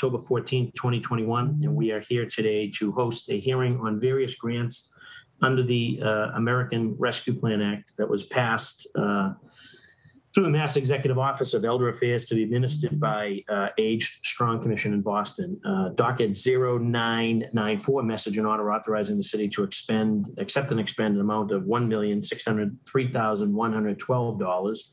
October 14th, 2021, and we are here today to host a hearing on various grants under the American Rescue Plan Act that was passed through the Mass Executive Office of Elder Affairs to be administered by Aged Strong Commission in Boston. Docket 0994, message and order authorizing the city to accept and expend an amount of $1,603,112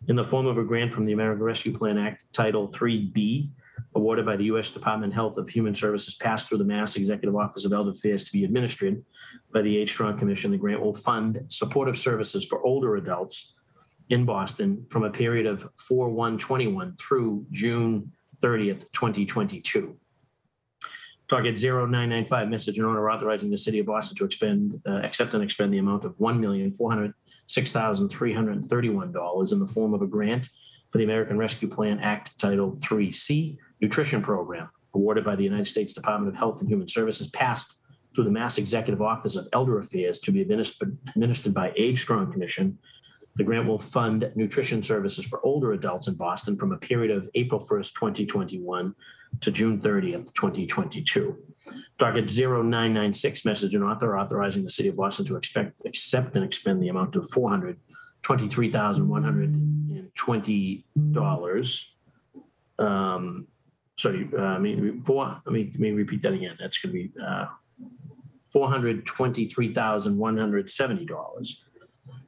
in the form of a grant from the American Rescue Plan Act, Title 3B, awarded by the U.S. Department of Health and Human Services, passed through the Mass Executive Office of Elder Affairs to be administered by the Aged Strong Commission. The grant will fund supportive services for older adults in Boston from a period of 4/1/21 through June 30th, 2022. Target 0995, message and order authorizing the city of Boston to accept and expend the amount of $1,406,331 in the form of a grant for the American Rescue Plan Act Title 3C Nutrition Program, awarded by the United States Department of Health and Human Services, passed through the Mass Executive Office of Elder Affairs to be administered by Aged Strong Commission. The grant will fund nutrition services for older adults in Boston from a period of April 1st, 2021 to June 30th, 2022. Docket 0996, message and author authorizing the city of Boston to accept and expend the amount of $423,120. Let me repeat that again. That's going to be $423,170.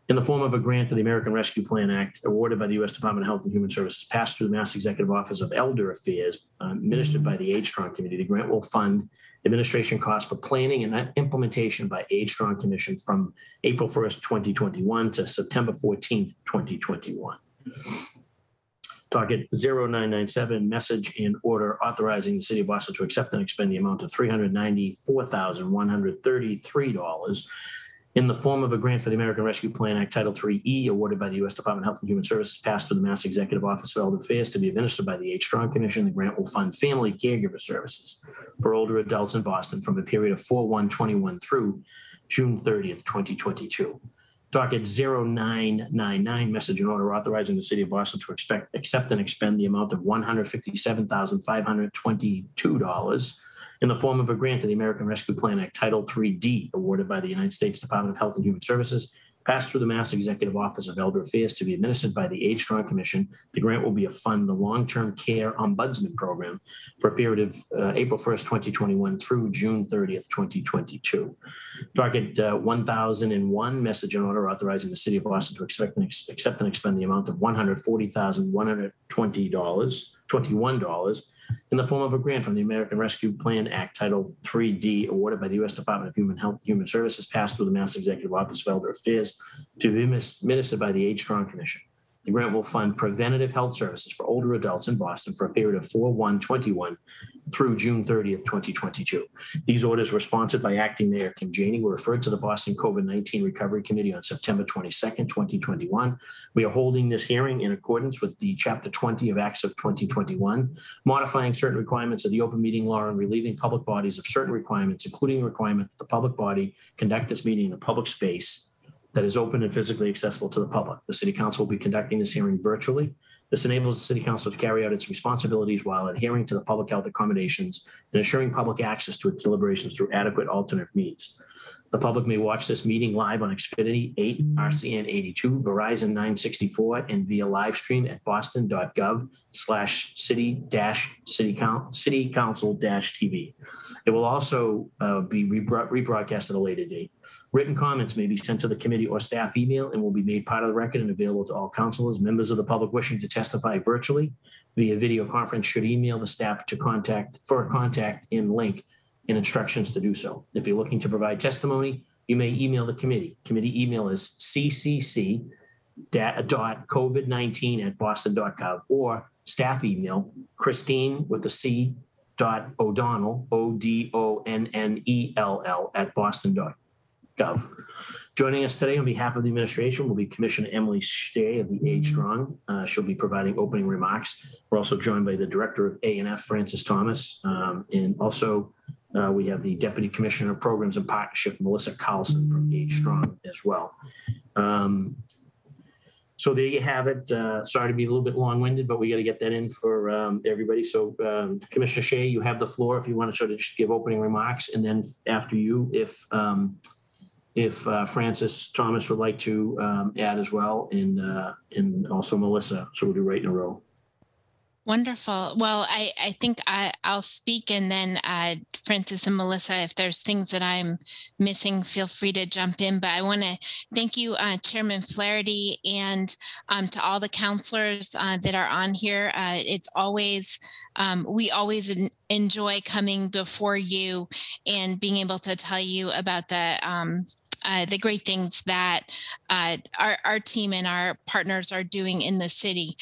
In the form of a grant to the American Rescue Plan Act, awarded by the U.S. Department of Health and Human Services, passed through the Mass Executive Office of Elder Affairs, administered by the Aged Strong Committee. The grant will fund administration costs for planning and implementation by Aged Strong Commission from April 1st, 2021 to September 14th, 2021. Docket 0997, message and order authorizing the city of Boston to accept and expend the amount of $394,133 in the form of a grant for the American Rescue Plan Act Title 3E, awarded by the U.S. Department of Health and Human Services, passed through the Mass Executive Office of Elder Affairs to be administered by the Aged Strong Commission. The grant will fund family caregiver services for older adults in Boston from a period of 4/1/21 through June 30th, 2022. Docket 0999, message and order authorizing the city of Boston to accept and expend the amount of $157,522 in the form of a grant to the American Rescue Plan Act Title 3D, awarded by the United States Department of Health and Human Services, passed through the Mass Executive Office of Elder Affairs to be administered by the Aged Strong Commission. The grant will be a fund the long-term care ombudsman program for a period of April 1st, 2021 through June 30th, 2022. Docket 1001, message and order authorizing the city of Boston to accept and expend the amount of $140,121 in the form of a grant from the American Rescue Plan Act Title 3D, awarded by the U.S. Department of Human Services, passed through the Mass Executive Office of Elder Affairs to be administered by the Aged Strong Commission. The grant will fund preventative health services for older adults in Boston for a period of 4/1/21 through June 30th, 2022. These orders were sponsored by Acting Mayor Kim Janey, were referred to the Boston COVID-19 Recovery Committee on September 22nd, 2021. We are holding this hearing in accordance with the Chapter 20 of Acts of 2021, modifying certain requirements of the open meeting law and relieving public bodies of certain requirements, including the requirement that the public body conduct this meeting in a public space that is open and physically accessible to the public. The City Council will be conducting this hearing virtually. This enables the City Council to carry out its responsibilities while adhering to the public health accommodations and ensuring public access to its deliberations through adequate alternate means. The public may watch this meeting live on Xfinity 8, RCN 82, Verizon 964, and via live stream at boston.gov/city-council-TV. It will also be rebroadcast at a later date. Written comments may be sent to the committee or staff email and will be made part of the record and available to all councilors. Members of the public wishing to testify virtually via video conference should email the staff to contact and link and instructions to do so. If you're looking to provide testimony, you may email the committee. Committee email is ccc.covid19@boston.gov or staff email Christine with the C. O'Donnell, ODONNELL @boston.gov. Joining us today on behalf of the administration will be Commissioner Emily Shea of the Aged Strong. She'll be providing opening remarks. We're also joined by the Director of A&F, Francis Thomas, and also we have the Deputy Commissioner of Programs and Partnership, Melissa Carlson from Aged Strong as well. So there you have it. Sorry to be a little bit long-winded, but we got to get that in for everybody. So Commissioner Shea, you have the floor if you want to sort of just give opening remarks, and then after you, if Francis Thomas would like to add as well, and also Melissa. So we'll do right in a row. Wonderful. Well, I think I'll speak, and then Francis and Melissa, if there's things that I'm missing, feel free to jump in. But I want to thank you, Chairman Flaherty, and to all the counselors that are on here. It's always, we always enjoy coming before you and being able to tell you about the great things that our team and our partners are doing in the city.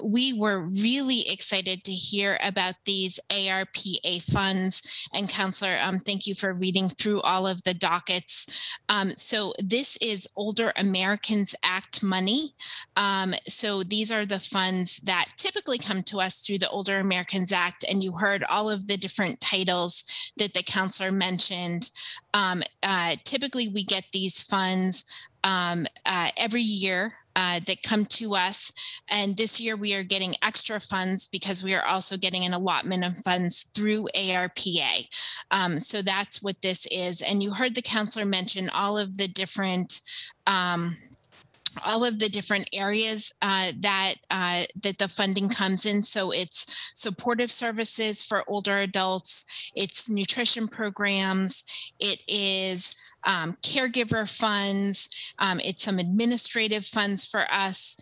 We were really excited to hear about these ARPA funds. And Counselor, thank you for reading through all of the dockets. So this is Older Americans Act money. So these are the funds that typically come to us through the Older Americans Act. And you heard all of the different titles that the counselor mentioned. Typically, we get these funds every year that come to us. And this year we are getting extra funds because we are also getting an allotment of funds through ARPA. So that's what this is. And you heard the counselor mention all of the different areas that the funding comes in. So it's supportive services for older adults, it's nutrition programs, it is caregiver funds, it's some administrative funds for us,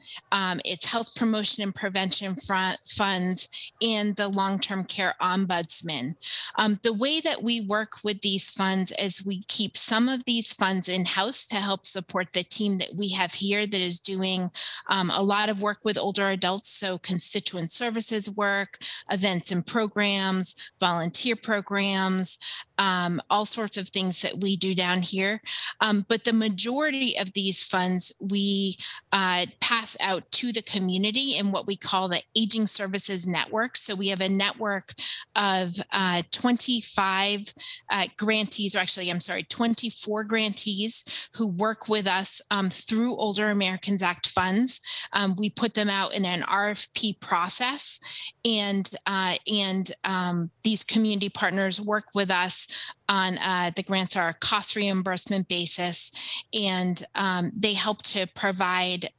it's health promotion and prevention funds, and the long-term care ombudsman. The way that we work with these funds is we keep some of these funds in-house to help support the team that we have here that is doing a lot of work with older adults, so constituent services work, events and programs, volunteer programs, all sorts of things that we do down here. But the majority of these funds we pass out to the community in what we call the Aging Services Network. So we have a network of 25 grantees, or actually, I'm sorry, 24 grantees who work with us through Older Americans Act funds. We put them out in an RFP process, and these community partners work with us on the grants are a cost reimbursement basis, and they help to provide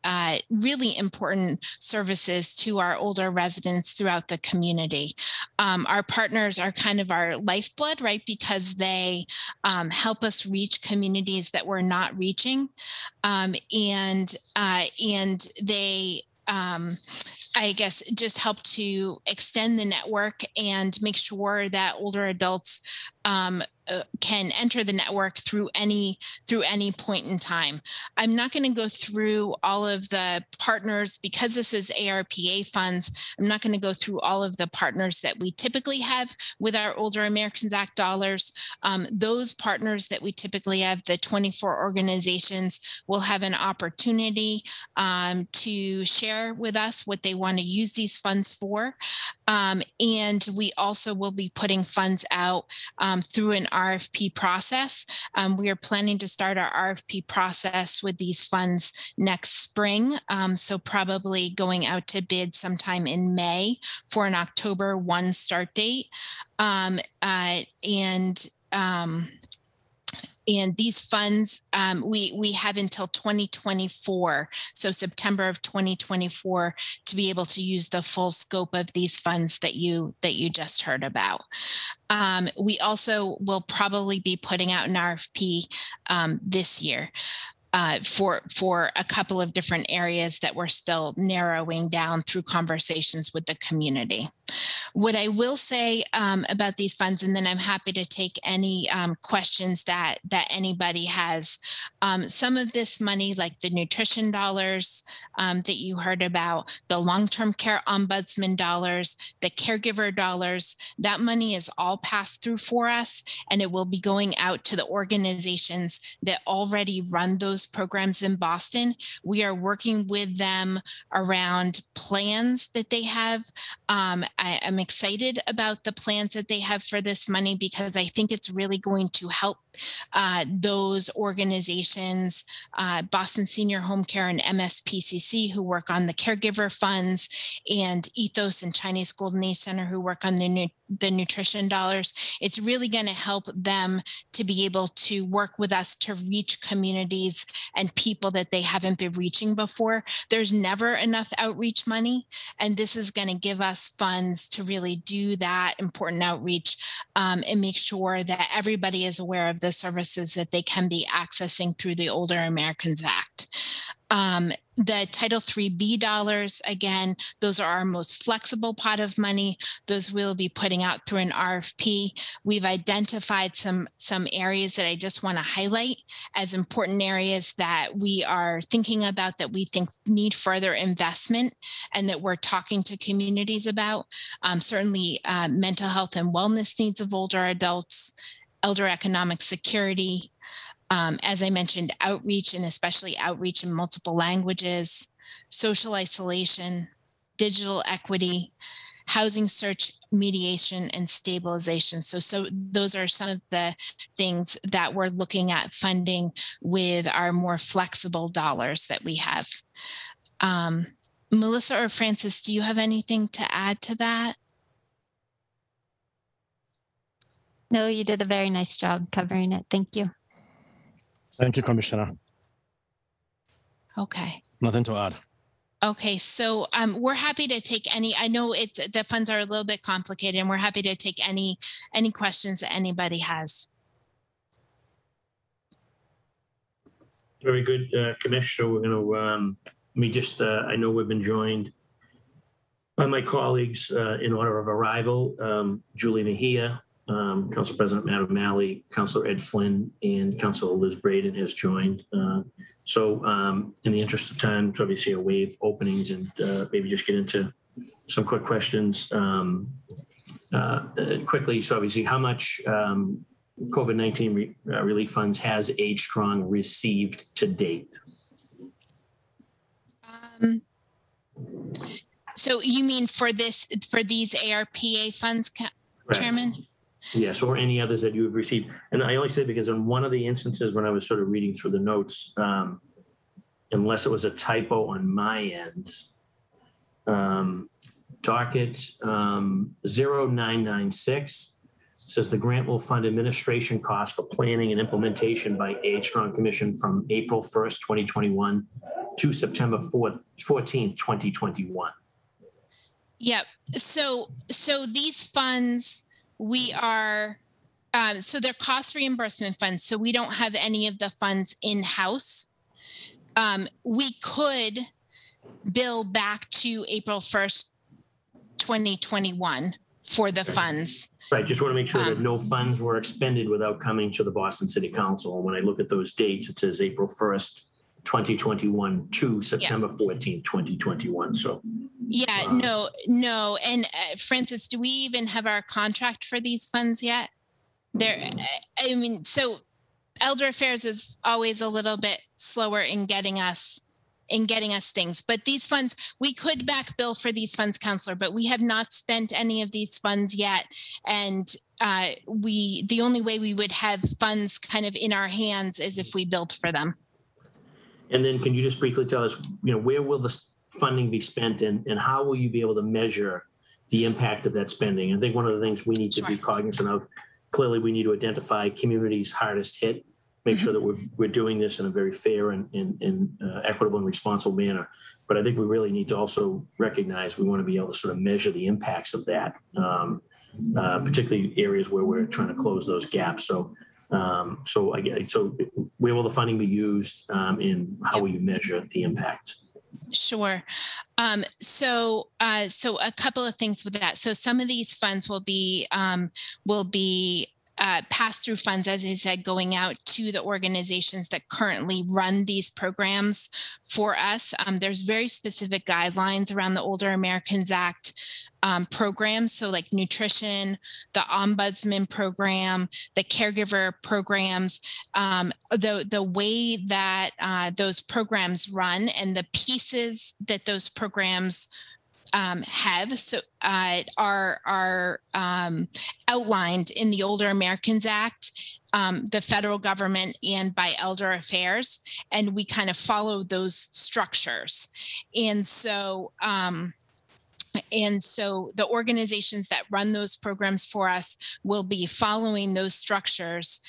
really important services to our older residents throughout the community. Our partners are kind of our lifeblood, right? Because they help us reach communities that we're not reaching, and they I guess just help to extend the network and make sure that older adults can enter the network through any point in time. I'm not going to go through all of the partners because this is ARPA funds. I'm not going to go through all of the partners that we typically have with our Older Americans Act dollars. Those partners that we typically have, the 24 organizations, will have an opportunity to share with us what they want to use these funds for. And we also will be putting funds out through an RFP process. We are planning to start our RFP process with these funds next spring. So probably going out to bid sometime in May for an October 1 start date. And these funds, we have until 2024, so September of 2024, to be able to use the full scope of these funds that you just heard about. We also will probably be putting out an RFP this year. For a couple of different areas that we're still narrowing down through conversations with the community. What I will say about these funds, and then I'm happy to take any questions that anybody has. Some of this money, like the nutrition dollars that you heard about, the long-term care ombudsman dollars, the caregiver dollars, that money is all passed through for us, and it will be going out to the organizations that already run those those programs in Boston. We are working with them around plans that they have. I'm excited about the plans that they have for this money because I think it's really going to help those organizations, Boston Senior Home Care and MSPCC, who work on the caregiver funds, and Ethos and Chinese Golden Age Center, who work on the nutrition dollars. It's really going to help them to be able to work with us to reach communities and people that they haven't been reaching before. There's never enough outreach money, and this is going to give us funds to really do that important outreach and make sure that everybody is aware of the services that they can be accessing through the Older Americans Act. The Title IIIB dollars, again, those are our most flexible pot of money. Those we'll be putting out through an RFP. We've identified some areas that I just want to highlight as important areas that we are thinking about that we think need further investment and that we're talking to communities about. Certainly mental health and wellness needs of older adults, elder economic security, as I mentioned, outreach, and especially outreach in multiple languages, social isolation, digital equity, housing search, mediation, and stabilization. So those are some of the things that we're looking at funding with our more flexible dollars that we have. Melissa or Francis, do you have anything to add to that? No, you did a very nice job covering it. Thank you. Thank you, Commissioner. Okay. Nothing to add. Okay, so we're happy to take any. I know the funds are a little bit complicated, and we're happy to take any questions that anybody has. Very good, Commissioner. We're going to I know we've been joined by my colleagues in order of arrival: Julie Mejia, Council President Matt O'Malley, Councilor Ed Flynn, and Councilor Liz Braden has joined. So in the interest of time, so obviously I'll waive openings and maybe just get into some quick questions quickly. So obviously, how much COVID-19 relief funds has Age Strong received to date? So you mean for these ARPA funds, Chairman? Yes, or any others that you have received. And I only say because in one of the instances when I was sort of reading through the notes, unless it was a typo on my end, docket 0996 says the grant will fund administration costs for planning and implementation by Age Strong Commission from April 1st, 2021 to September 14th, 2021. Yep. So these funds, we are, so they're cost reimbursement funds. So we don't have any of the funds in-house. We could bill back to April 1st, 2021 for the funds. Right. Just want to make sure that no funds were expended without coming to the Boston City Council. And when I look at those dates, it says April 1st, 2021 to September 14th, 2021. So yeah, no. And Francis, do we even have our contract for these funds yet? I mean, so Elder Affairs is always a little bit slower in getting us things, but these funds, we could back bill for these funds, Counselor, but we have not spent any of these funds yet. And the only way we would have funds kind of in our hands is if we billed for them. And then can you just briefly tell us, where will the funding be spent and how will you be able to measure the impact of that spending? I think one of the things we need to be cognizant of, clearly we need to identify communities hardest hit, make sure that we're doing this in a very fair and equitable and responsible manner. But I think we really need to also recognize we want to be able to sort of measure the impacts of that, particularly areas where we're trying to close those gaps. So where will the funding be used and how will you measure the impact? Sure. So a couple of things with that. So some of these funds will be pass-through funds, as I said, going out to the organizations that currently run these programs for us. There's very specific guidelines around the Older Americans Act programs. So like nutrition, the ombudsman program, the caregiver programs, the way that those programs run and the pieces that those programs have are outlined in the Older Americans Act, the federal government, and by Elder Affairs, and we kind of follow those structures. And so the organizations that run those programs for us will be following those structures.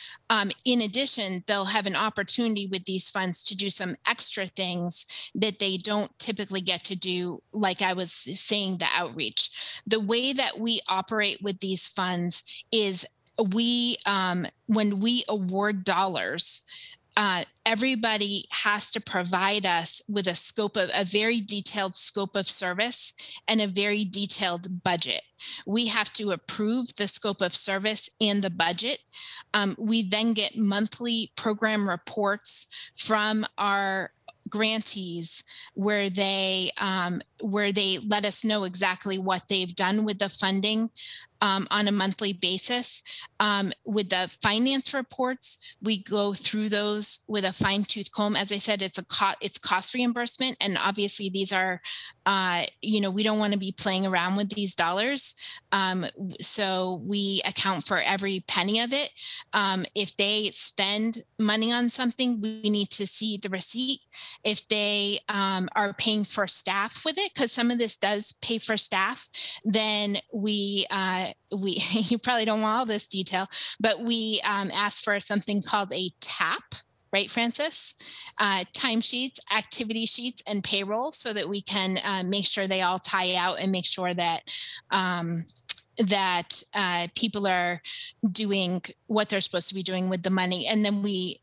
In addition, they'll have an opportunity with these funds to do some extra things that they don't typically get to do, like I was saying, the outreach. The way that we operate with these funds is when we award dollars, everybody has to provide us with a very detailed scope of service and a very detailed budget. We have to approve the scope of service and the budget. We then get monthly program reports from our grantees where they let us know exactly what they've done with the funding on a monthly basis. With the finance reports, we go through those with a fine-tooth comb. As I said, it's cost reimbursement, and obviously these are, we don't want to be playing around with these dollars. So we account for every penny of it. If they spend money on something, we need to see the receipt. If they are paying for staff with it, because some of this does pay for staff, then we you probably don't want all this detail, but we ask for something called a TAP, right, Francis? Timesheets, activity sheets, and payroll, so that we can make sure they all tie out and make sure that people are doing what they're supposed to be doing with the money. And then we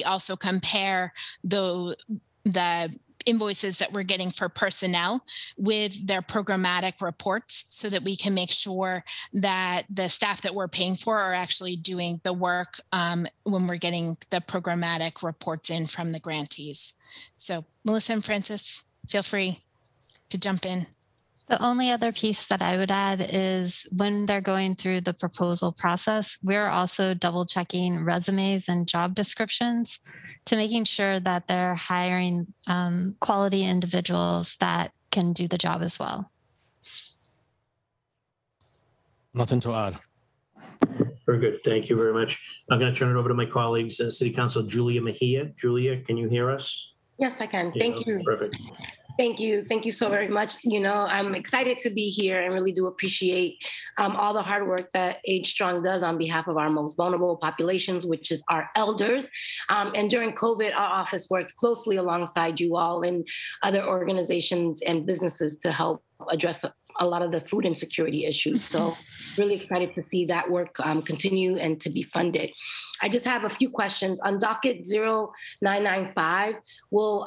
also compare the invoices that we're getting for personnel with their programmatic reports, so that we can make sure that the staff that we're paying for are actually doing the work when we're getting the programmatic reports in from the grantees. So Melissa and Francis, feel free to jump in. The only other piece that I would add is when they're going through the proposal process, we're also double checking resumes and job descriptions to making sure that they're hiring quality individuals that can do the job as well. Nothing to add. Very good. Thank you very much. I'm going to turn it over to my colleagues, City Council Julia Mejia. Julia, can you hear us? Yes, I can. Thank you. Perfect. Thank you. Thank you so very much. I'm excited to be here and really do appreciate all the hard work that Age Strong does on behalf of our most vulnerable populations, which is our elders. And during COVID, our office worked closely alongside you all and other organizations and businesses to help address a lot of the food insecurity issues. So really excited to see that work continue and to be funded. I just have a few questions. On docket 0995, we'll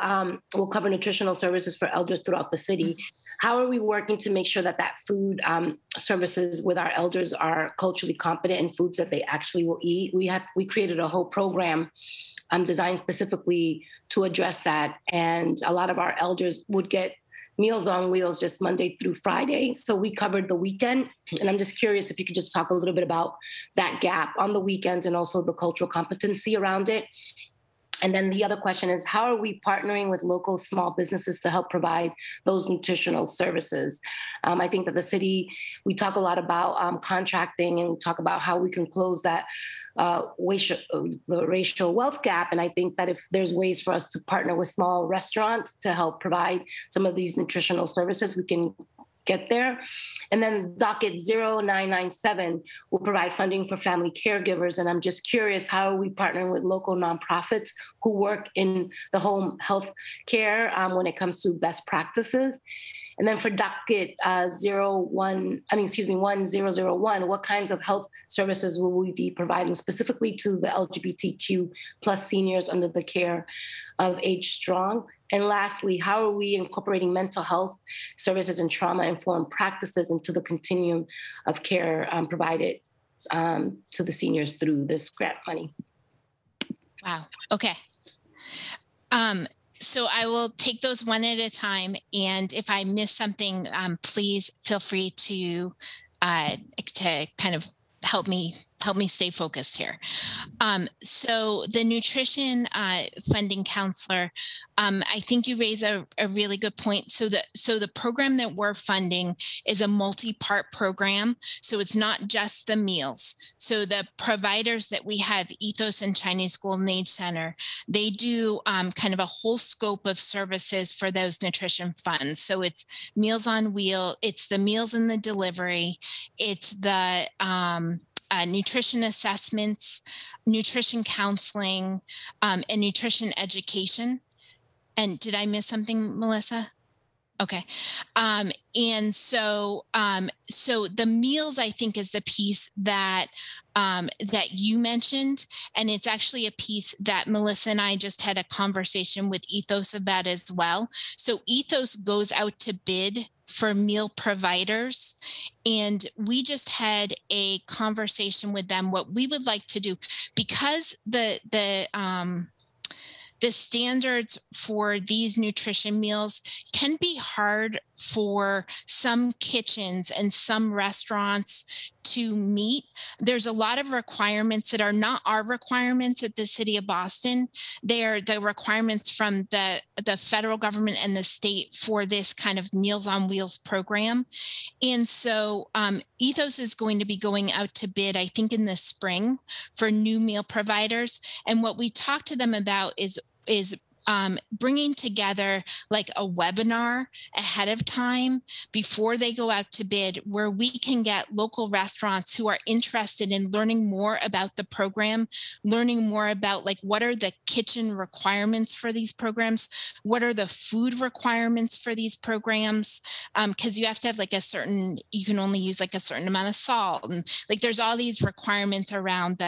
cover nutritional services for elders throughout the city. How are we working to make sure that food services with our elders are culturally competent in foods that they actually will eat? We created a whole program designed specifically to address that. And a lot of our elders would get Meals on Wheels just Monday through Friday. So we covered the weekend. And I'm just curious if you could just talk a little bit about that gap on the weekends and also the cultural competency around it. And then the other question is, how are we partnering with local small businesses to help provide those nutritional services? I think that the city, we talk a lot about contracting, and we talk about how we can close that the racial wealth gap. And I think that if there's ways for us to partner with small restaurants to help provide some of these nutritional services, we can get there. And then docket 0997 will provide funding for family caregivers. And I'm just curious, how are we partnering with local nonprofits who work in the home health care when it comes to best practices? And then for docket 1001, what kinds of health services will we be providing specifically to the LGBTQ plus seniors under the care of Age Strong? And lastly, how are we incorporating mental health services and trauma-informed practices into the continuum of care provided to the seniors through this grant money. Wow. Okay. So I will take those one at a time. And if I miss something, please feel free to kind of help me stay focused here. So the nutrition funding counselor, I think you raise a really good point. So the program that we're funding is a multi-part program. So it's not just the meals. So the providers that we have, Ethos and Chinese Golden Age Center, they do kind of a whole scope of services for those nutrition funds. So it's Meals on Wheel, it's the meals and the delivery, it's the nutrition assessments, nutrition counseling, and nutrition education. And did I miss something, Melissa? Okay. And so the meals, I think, is the piece that you mentioned. And it's actually a piece that Melissa and I just had a conversation with Ethos about as well. So Ethos goes out to bid for meal providers. And we just had a conversation with them, what we would like to do, because the standards for these nutrition meals can be hard for some kitchens and some restaurants to meet. There's a lot of requirements that are not our requirements at the City of Boston. They are the requirements from the federal government and the state for this kind of Meals on Wheels program. And so Ethos is going to be going out to bid, I think, in the spring for new meal providers. And what we talked to them about is bringing together like a webinar ahead of time before they go out to bid, where we can get local restaurants who are interested in learning more about the program, learning more about like what are the kitchen requirements for these programs, what are the food requirements for these programs, because you have to have like you can only use like a certain amount of salt, and like there's all these requirements around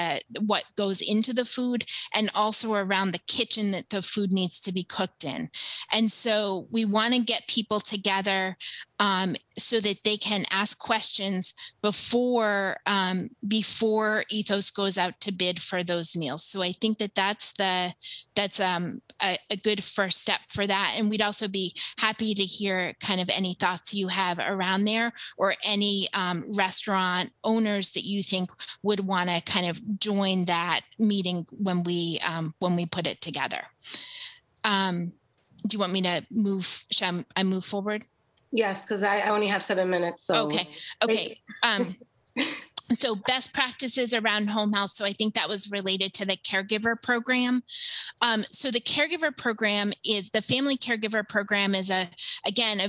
what goes into the food, and also around the kitchen that the food needs to be cooked in. And so we want to get people together so that they can ask questions before Ethos goes out to bid for those meals. So I think that's a good first step for that. And we'd also be happy to hear kind of any thoughts you have around there, or any restaurant owners that you think would want to kind of join that meeting when we put it together. Do you want me to move? Shall I move forward? Yes, because I only have 7 minutes. So. Okay. So best practices around home health. So I think that was related to the caregiver program. So the caregiver program the Family Caregiver program is a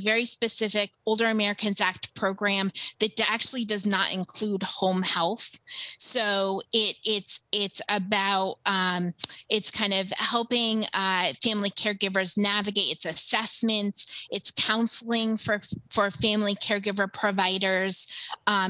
very specific Older Americans Act program that actually does not include home health. So it's about, it's kind of helping family caregivers navigate its assessments, it's counseling for family caregiver providers,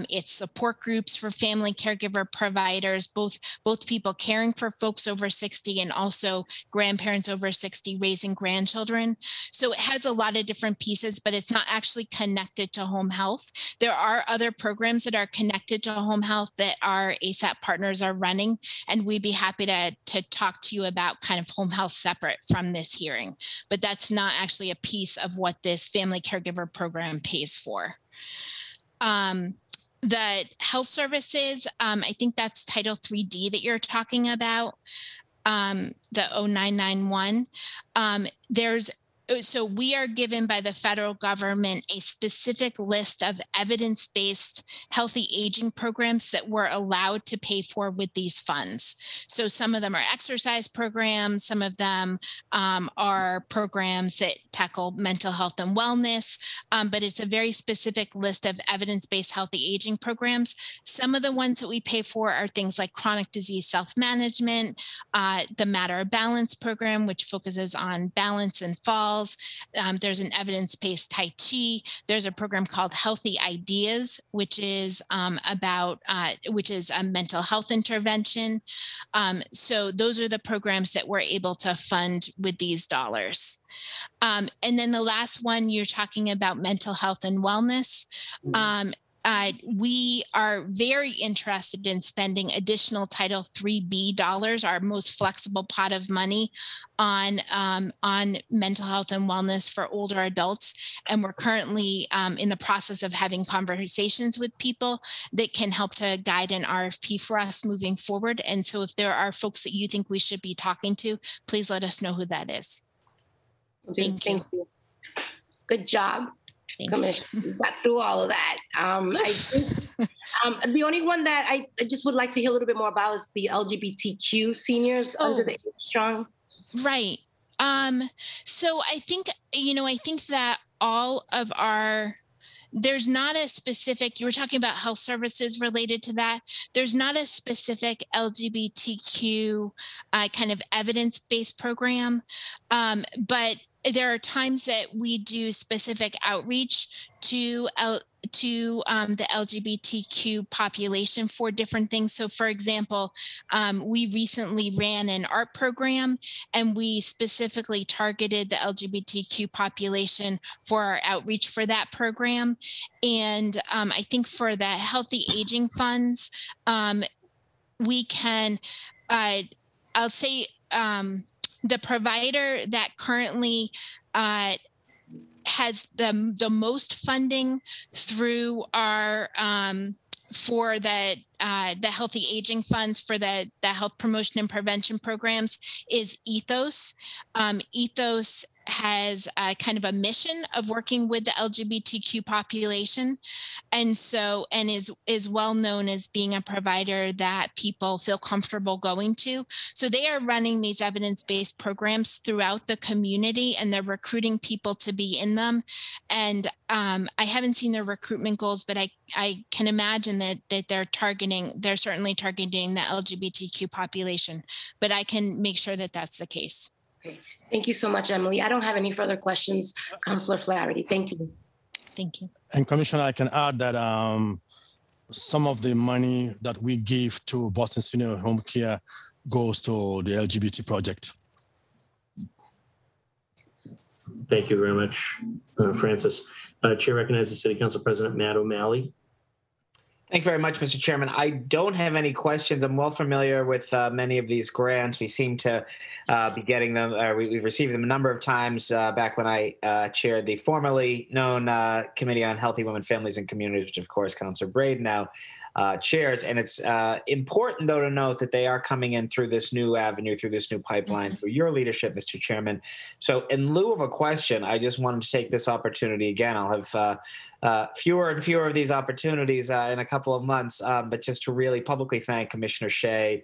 it's support groups for family caregiver providers, both people caring for folks over 60 and also grandparents over 60 raising grandchildren. So it has a lot of different pieces, but it's not actually connected to home health. There are other programs that are connected to home health that our ASAP partners are running, and we'd be happy to talk to you about kind of home health separate from this hearing. But that's not actually a piece of what this Family Caregiver program pays for. The health services, I think that's Title 3D that you're talking about, the 0991. So we are given by the federal government a specific list of evidence-based healthy aging programs that we're allowed to pay for with these funds. So some of them are exercise programs, some of them are programs that tackle mental health and wellness, but it's a very specific list of evidence-based healthy aging programs. Some of the ones that we pay for are things like chronic disease self-management, the Matter of Balance program, which focuses on balance and fall. There's an evidence-based Tai Chi. There's a program called Healthy Ideas, which is which is a mental health intervention. So those are the programs that we're able to fund with these dollars. And then the last one, you're talking about mental health and wellness. we are very interested in spending additional Title IIIB dollars, our most flexible pot of money, on mental health and wellness for older adults. And we're currently in the process of having conversations with people that can help to guide an RFP for us moving forward. And so if there are folks that you think we should be talking to, please let us know who that is. Thank you. Good job. Thanks. Commissioner, you got through all of that. I think the only one that I just would like to hear a little bit more about is the LGBTQ seniors under the Age Strong. Right. So I think that all of there's not a specific, you were talking about health services related to that. There's not a specific LGBTQ kind of evidence-based program, but there are times that we do specific outreach to the LGBTQ population for different things. So for example, we recently ran an art program and we specifically targeted the LGBTQ population for our outreach for that program. And I think for the Healthy Aging Funds, we can, I'll say, the provider that currently has the most funding through our for the Healthy Aging Funds for the health promotion and prevention programs is Ethos. Ethos has kind of a mission of working with the LGBTQ population, and is well known as being a provider that people feel comfortable going to. So they are running these evidence-based programs throughout the community, and they're recruiting people to be in them. And I haven't seen their recruitment goals, but I can imagine that they're certainly targeting the LGBTQ population. But I can make sure that that's the case. Okay. Thank you so much, Emily. I don't have any further questions, Councilor Flaherty. Thank you. Thank you. And Commissioner, I can add that some of the money that we give to Boston Senior Home Care goes to the LGBT project. Thank you very much, Francis. Chair recognizes City Council President Matt O'Malley. Thank you very much, Mr. Chairman. I don't have any questions. I'm well familiar with many of these grants. We seem to be getting them, we've received them a number of times back when I chaired the formerly known Committee on Healthy Women, Families, and Communities, which of course Councilor Braid now chairs. And it's important, though, to note that they are coming in through this new avenue, through this new pipeline, through your leadership, Mr. Chairman. So in lieu of a question, I just wanted to take this opportunity again. I'll have fewer and fewer of these opportunities in a couple of months, but just to really publicly thank Commissioner Shea,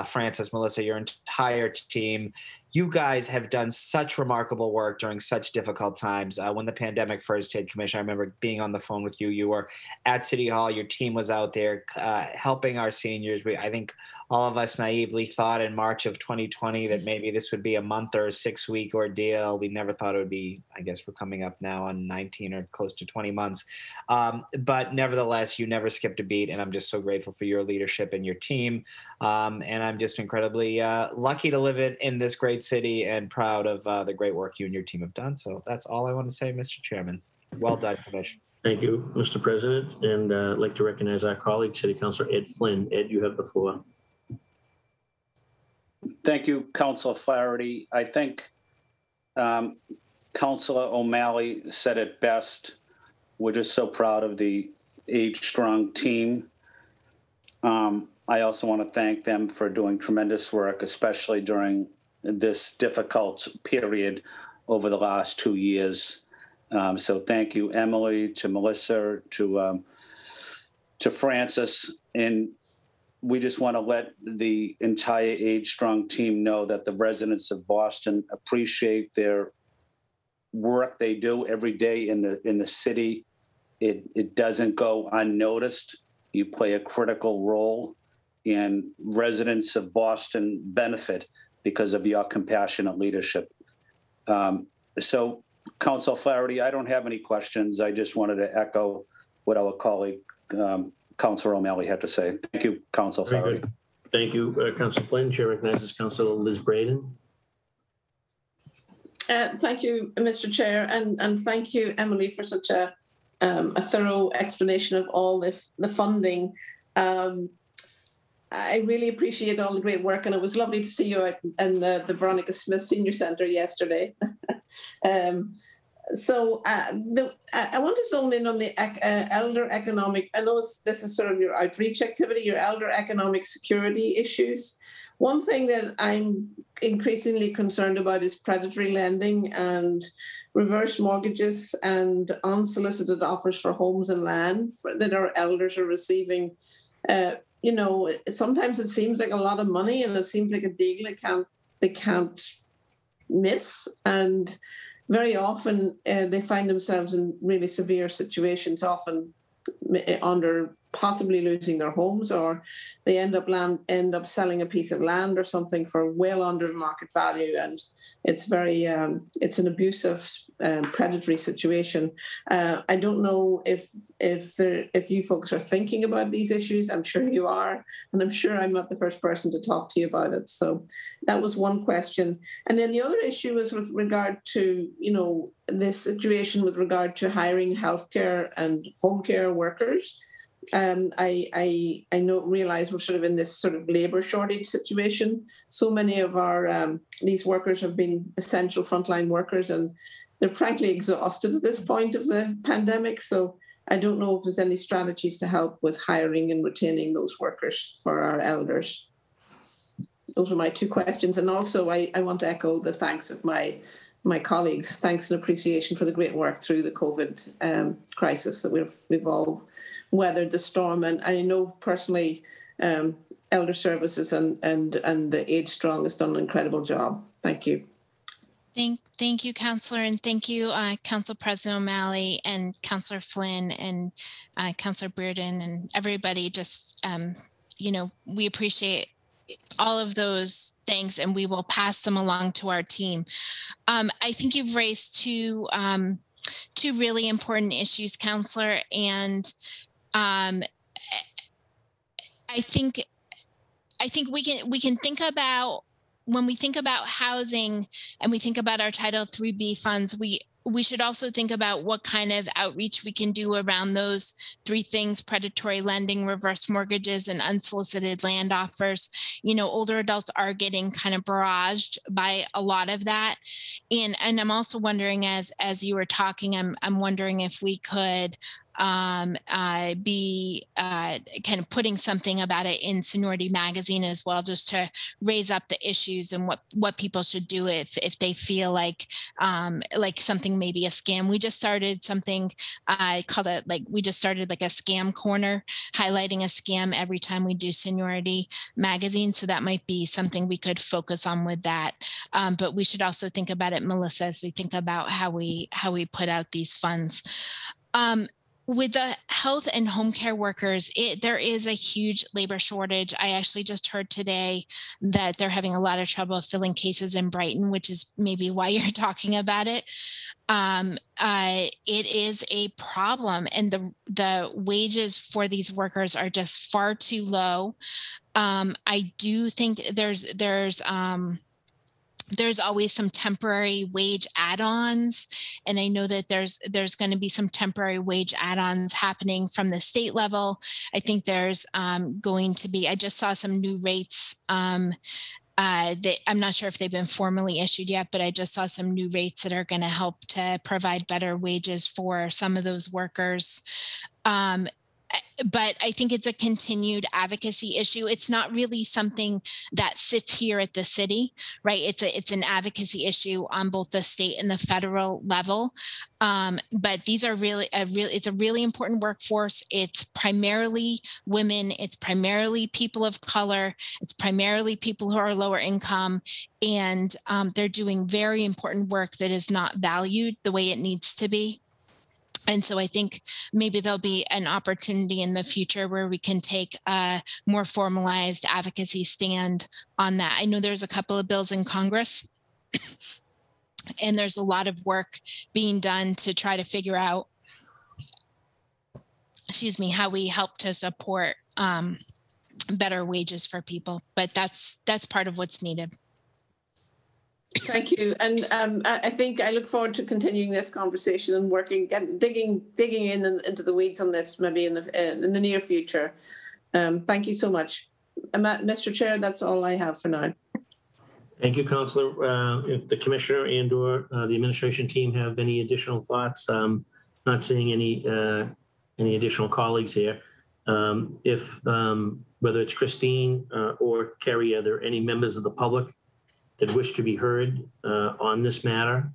Francis, Melissa, your entire team. You guys have done such remarkable work during such difficult times. When the pandemic first hit, Commissioner, I remember being on the phone with you. You were at City Hall. Your team was out there helping our seniors. I think all of us naively thought in March of 2020 that maybe this would be a month or a 6-week ordeal. We never thought it would be, I guess we're coming up now on 19 or close to 20 months. But nevertheless, you never skipped a beat. And I'm just so grateful for your leadership and your team. And I'm just incredibly lucky to live in this great city and proud of the great work you and your team have done. So that's all I want to say, Mr. Chairman. Well done, Commissioner. Thank you, Mr. President. And I'd like to recognize our colleague, City Councilor Ed Flynn. Ed, you have the floor. Thank you, Councilor Flaherty. I think Councilor O'Malley said it best. We're just so proud of the Age Strong team. I also want to thank them for doing tremendous work, especially during this difficult period over the last 2 years. So thank you, Emily, to Melissa, to Francis, and we just want to let the entire Age Strong team know that the residents of Boston appreciate their work they do every day in the city. It doesn't go unnoticed. You play a critical role, and residents of Boston benefit because of your compassionate leadership. So, Councilor Flaherty, I don't have any questions. I just wanted to echo what our colleague, Councilor O'Malley, had to say. Thank you, Councilor Flaherty. Thank you, Councilor Flynn. Chair recognizes Councilor Liz Braden. Thank you, Mr. Chair, and thank you, Emily, for such a a thorough explanation of all the funding. I really appreciate all the great work, and it was lovely to see you in the Veronica Smith Senior Centre yesterday. So I want to zone in on the elder economic. I know this is sort of your outreach activity, your elder economic security issues. One thing that I'm increasingly concerned about is predatory lending and reverse mortgages and unsolicited offers for homes and land that our elders are receiving. You know, sometimes it seems like a lot of money, and it seems like a deal they can't miss. And very often they find themselves in really severe situations, often under possibly losing their homes, or they end up selling a piece of land or something for well under market value, and it's it's an abusive, predatory situation. I don't know if you folks are thinking about these issues. I'm sure you are, and I'm sure I'm not the first person to talk to you about it. So that was one question, and then the other issue was with regard to this situation with regard to hiring healthcare and home care workers. I realize we're sort of in this sort of labor shortage situation. So many of our these workers have been essential frontline workers, and they're frankly exhausted at this point of the pandemic. So I don't know if there's any strategies to help with hiring and retaining those workers for our elders. Those are my two questions. And also I want to echo the thanks of my colleagues. Thanks and appreciation for the great work through the COVID crisis that we've all weathered the storm. And I know personally, Elder Services and the Age Strong has done an incredible job. Thank you. Thank you, Councillor, and thank you, Council President O'Malley and Councillor Flynn and Councillor Bearden and everybody. Just we appreciate all of those things, and we will pass them along to our team. I think you've raised two really important issues, Councillor, and I think we can think about, when we think about housing and we think about our Title IIIB funds, we should also think about what kind of outreach we can do around those three things: predatory lending, reverse mortgages, and unsolicited land offers. Older adults are getting kind of barraged by a lot of that. And I'm also wondering, as you were talking, I'm wondering if we could be kind of putting something about it in Seniority Magazine as well, just to raise up the issues and what people should do if they feel like something may be a scam. We just started something, I call it we just started like a scam corner, highlighting a scam every time we do Seniority Magazine. So that might be something we could focus on with that. But we should also think about it, Melissa, as we think about how we put out these funds. With the health and home care workers, there is a huge labor shortage. I actually just heard today that they're having a lot of trouble filling cases in Brighton, which is maybe why you're talking about it. It is a problem, and the wages for these workers are just far too low. I do think there's always some temporary wage add-ons. And I know that there's going to be some temporary wage add-ons happening from the state level. I think there's going to be, I just saw some new rates. I'm not sure if they've been formally issued yet, but I just saw some new rates that are going to help to provide better wages for some of those workers. But I think it's a continued advocacy issue. It's not really something that sits here at the city, right? It's an advocacy issue on both the state and the federal level. But these are it's a really important workforce. It's primarily women. It's primarily people of color. It's primarily people who are lower income. And they're doing very important work that is not valued the way it needs to be. And so I think maybe there'll be an opportunity in the future where we can take a more formalized advocacy stand on that. I know there's a couple of bills in Congress, and there's a lot of work being done to try to figure out, how we help to support better wages for people. But that's part of what's needed. Thank you. And I think I look forward to continuing this conversation and digging into the weeds on this maybe in the near future. Thank you so much. Mr. Chair, that's all I have for now. Thank you, Councillor. If the Commissioner and or the administration team have any additional thoughts, not seeing any additional colleagues here. Whether it's Christine or Kerry, are there any members of the public that wish to be heard on this matter?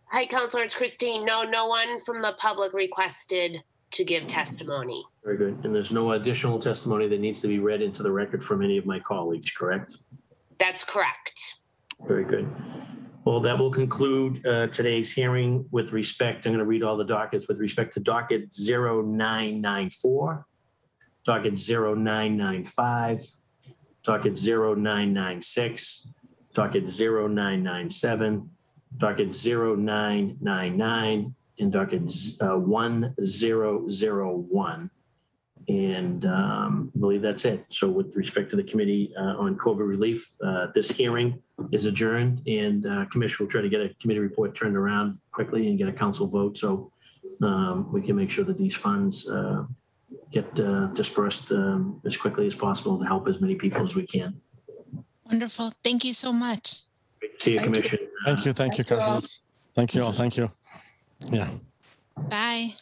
Hi, Councillor, it's Christine. No one from the public requested to give testimony. Very good. And there's no additional testimony that needs to be read into the record from any of my colleagues, correct? That's correct. Very good. Well, that will conclude today's hearing with respect, I'm going to read all the dockets with respect to docket 0994, docket 0995, docket 0996, docket 0997, docket 0999, and docket 1001. And I believe that's it. So with respect to the Committee on COVID Relief, this hearing is adjourned, and Commissioner will try to get a committee report turned around quickly and get a council vote so we can make sure that these funds get dispersed as quickly as possible to help as many people as we can. Wonderful. Thank you so much. Great to see you, Commissioner. Thank you, Councillor. Thank you all. Thank you. Yeah. Bye.